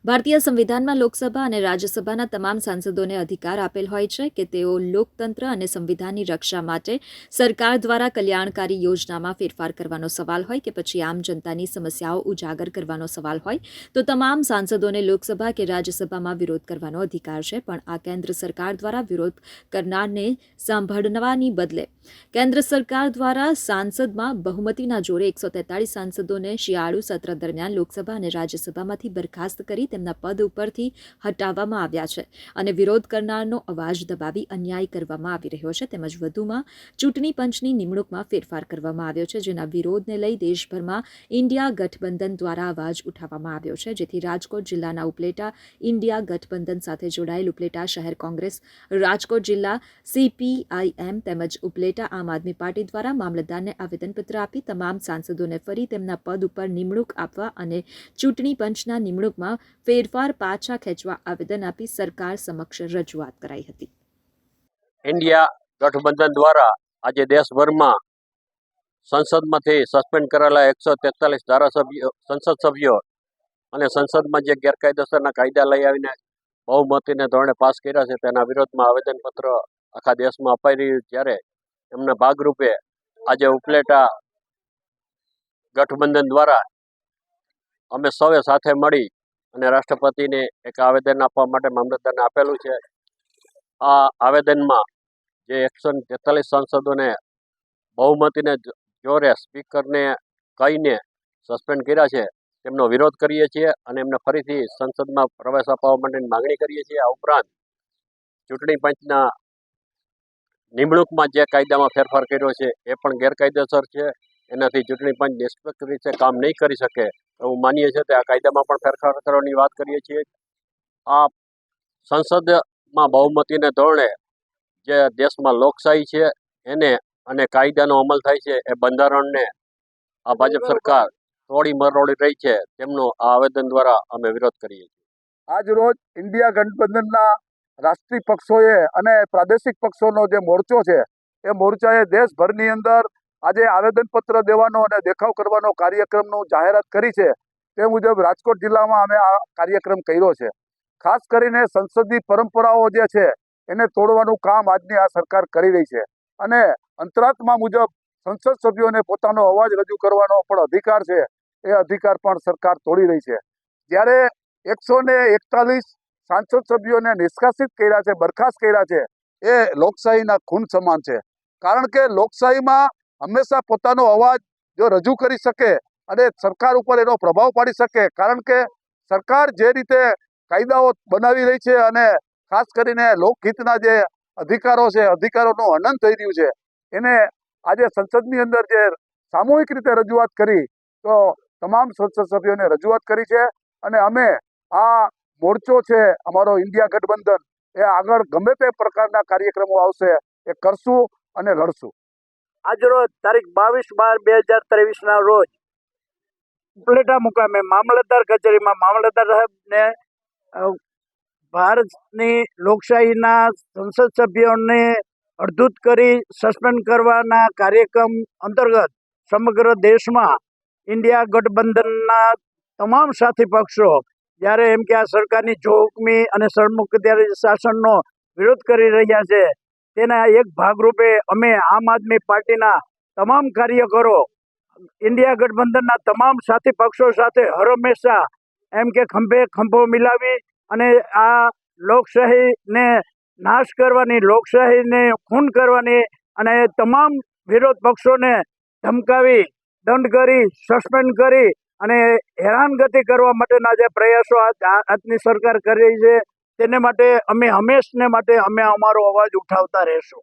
ભારતીય સંવિધાનમાં લોકસભા અને રાજ્યસભાના તમામ સાંસદોને અધિકાર આપેલ હોય છે કે તેઓ લોકતંત્ર અને સંવિધાનની રક્ષા માટે સરકાર દ્વારા કલ્યાણકારી યોજનામાં ફેરફાર કરવાનો સવાલ હોય કે પછી આમ જનતાની સમસ્યાઓ ઉજાગર કરવાનો સવાલ હોય તો તમામ સાંસદોને લોકસભા કે રાજ્યસભામાં વિરોધ કરવાનો અધિકાર છે. પણ આ કેન્દ્ર સરકાર દ્વારા વિરોધ કરનારને સાંભળવાની બદલે કેન્દ્ર સરકાર દ્વારા સાંસદમાં બહુમતીના જોરે 143 સાંસદોને શિયાળુ સત્ર દરમિયાન લોકસભા અને રાજ્યસભામાંથી બરખાસ્ત કરી તેમના પદ ઉપરથી હટાવવામાં આવ્યા છે અને વિરોધ કરનારનો અવાજ દબાવી અન્યાય કરવામાં આવી રહ્યો છે. તેમજ વધુમાં ચૂંટણી પંચની નિમણૂકમાં ફેરફાર કરવામાં આવ્યો છે, જેના વિરોધને લઈ દેશભરમાં ઇન્ડિયા ગઠબંધન દ્વારા અવાજ ઉઠાવવામાં આવ્યો છે, જેથી રાજકોટ જિલ્લાના ઉપલેટા ઇન્ડિયા ગઠબંધન સાથે જોડાયેલ ઉપલેટા શહેર કોંગ્રેસ, રાજકોટ જિલ્લા CPIM તેમજ ઉપલેટા આમ આદમી પાર્ટી દ્વારા મામલતદારને આવેદનપત્ર આપી તમામ સાંસદોને ફરી તેમના પદ ઉપર નિમણૂક આપવા અને ચૂંટણી પંચના નિમણૂકમાં ફેરફાર પાછા ખેંચવા આવેદન આપી સરકાર સમક્ષ રજૂઆત કરાઈ હતી. ઇન્ડિયા ગઠબંધન દ્વારા આજે દેશભરમાં સંસદમાંથી સસ્પેન્ડ કરેલા 143 ધારાસભ્યો, સંસદ સભ્યો અને સંસદમાં જે ગેરકાયદેસરના કાયદા લઈ આવીને બહુમતીને ધોરણે પાસ કર્યા છે તેના વિરોધમાં આવેદનપત્ર આખા દેશમાં અપાઈ રહ્યું. જ્યારે એમના ભાગરૂપે આજે ઉપલેટા ગઠબંધન દ્વારા અમે સૌએ સાથે મળી અને રાષ્ટ્રપતિને એક આવેદન આપવા માટે મામલતદારને આપેલું છે. આ આવેદનમાં જે 143 સાંસદોને બહુમતીને જોરે સ્પીકરને કહીને સસ્પેન્ડ કર્યા છે તેમનો વિરોધ કરીએ છીએ અને એમને ફરીથી સંસદમાં પ્રવેશ અપાવવા માટેની માગણી કરીએ છીએ. આ ઉપરાંત ચૂંટણી પંચના નિમણૂકમાં જે કાયદામાં ફેરફાર કર્યો છે એ પણ ગેરકાયદેસર છે. એનાથી ચૂંટણી પંચ નિષ્પક્ષ રીતે કામ નહીં કરી શકે એવું માનીએ છીએ. તે આ કાયદામાં પણ ફેરફાર કરવાની વાત કરીએ છીએ. આ સંસદમાં બહુમતીને ધોરણે જે દેશમાં લોકશાહી છે એને અને કાયદાનો અમલ થાય છે એ બંધારણને આ ભાજપ સરકાર તોડી મરોડી રહી છે, તેમનો આ આવેદન દ્વારા અમે વિરોધ કરીએ છીએ. આજ રોજ ઇન્ડિયા ગઠબંધનના રાષ્ટ્રીય પક્ષોએ અને પ્રાદેશિક પક્ષોનો જે મોરચો છે એ મોરચાએ દેશભરની અંદર આજે આવેદનપત્ર દેવાનો અને દેખાવ કરવાનો કાર્યક્રમનું જાહેરાત કરી છે. તે મુજબ રાજકોટ જિલ્લામાં અમે આ કાર્યક્રમ કર્યો છે. ખાસ કરીને સંસદની પરંપરાઓ જે છે એને તોડવાનું કામ આજની આ સરકાર કરી રહી છે અને અંતરાત્મા મુજબ સંસદ સભ્યોને પોતાનો અવાજ રજૂ કરવાનો પણ અધિકાર છે, એ અધિકાર પણ સરકાર તોડી રહી છે. જ્યારે 141 સાંસદ સભ્યોને નિષ્કાસિત કર્યા છે, બરખાસ્ત કર્યા છે, એ લોકશાહીના ખૂન સમાન છે. કારણ કે લોકશાહીમાં હંમેશા પોતાનો અવાજ જો રજૂ કરી શકે અને સરકાર ઉપર એનો પ્રભાવ પાડી શકે, કારણ કે સરકાર જે રીતે કાયદાઓ બનાવી રહી છે અને ખાસ કરીને લોકહિતના જે અધિકારો છે, અધિકારોનું હનન થઈ રહ્યું છે, એને આજે સંસદની અંદર જે સામૂહિક રીતે રજૂઆત કરી તો તમામ સંસદ સભ્યોને રજૂઆત કરી છે અને અમે આ મોરચો છે અમારો ઇન્ડિયા ગઠબંધન એ આગળ ગમે તે પ્રકારના કાર્યક્રમો આવશે એ કરશું અને લડશું. આજરોજ તારીખ 22/12/2023 રોજ ઉપલેટા મુકામે મામલતદાર કચેરીમાં મામલતદાર સાહેબને ભારતની લોકશાહીના સંસદ સભ્યોને અડધૂત કરી સસ્પેન્ડ કરવાના કાર્યક્રમ અંતર્ગત સમગ્ર દેશમાં ઇન્ડિયા ગઠબંધનના તમામ સાથી પક્ષો જ્યારે એમ કે આ સરકારની જોખમી અને સરમુખત્યારી શાસનનો વિરોધ કરી રહ્યા છે, તેના એક ભાગરૂપે અમે આમ આદમી પાર્ટીના તમામ કાર્યકરો ઇન્ડિયા ગઠબંધનના તમામ સાથી પક્ષો સાથે હર હંમેશા એમ કે ખંભે ખંભો મિલાવી અને આ લોકશાહીને નાશ કરવાની, લોકશાહીને ખૂન કરવાની અને તમામ વિરોધ પક્ષોને ધમકાવી, દંડ કરી, સસ્પેન્ડ કરી અને હેરાનગતિ કરવા માટેના જે પ્રયાસો આજની સરકાર કરી રહી છે તેને માટે અમે હંમેશને માટે અમે અમારો અવાજ ઉઠાવતા રહેશું.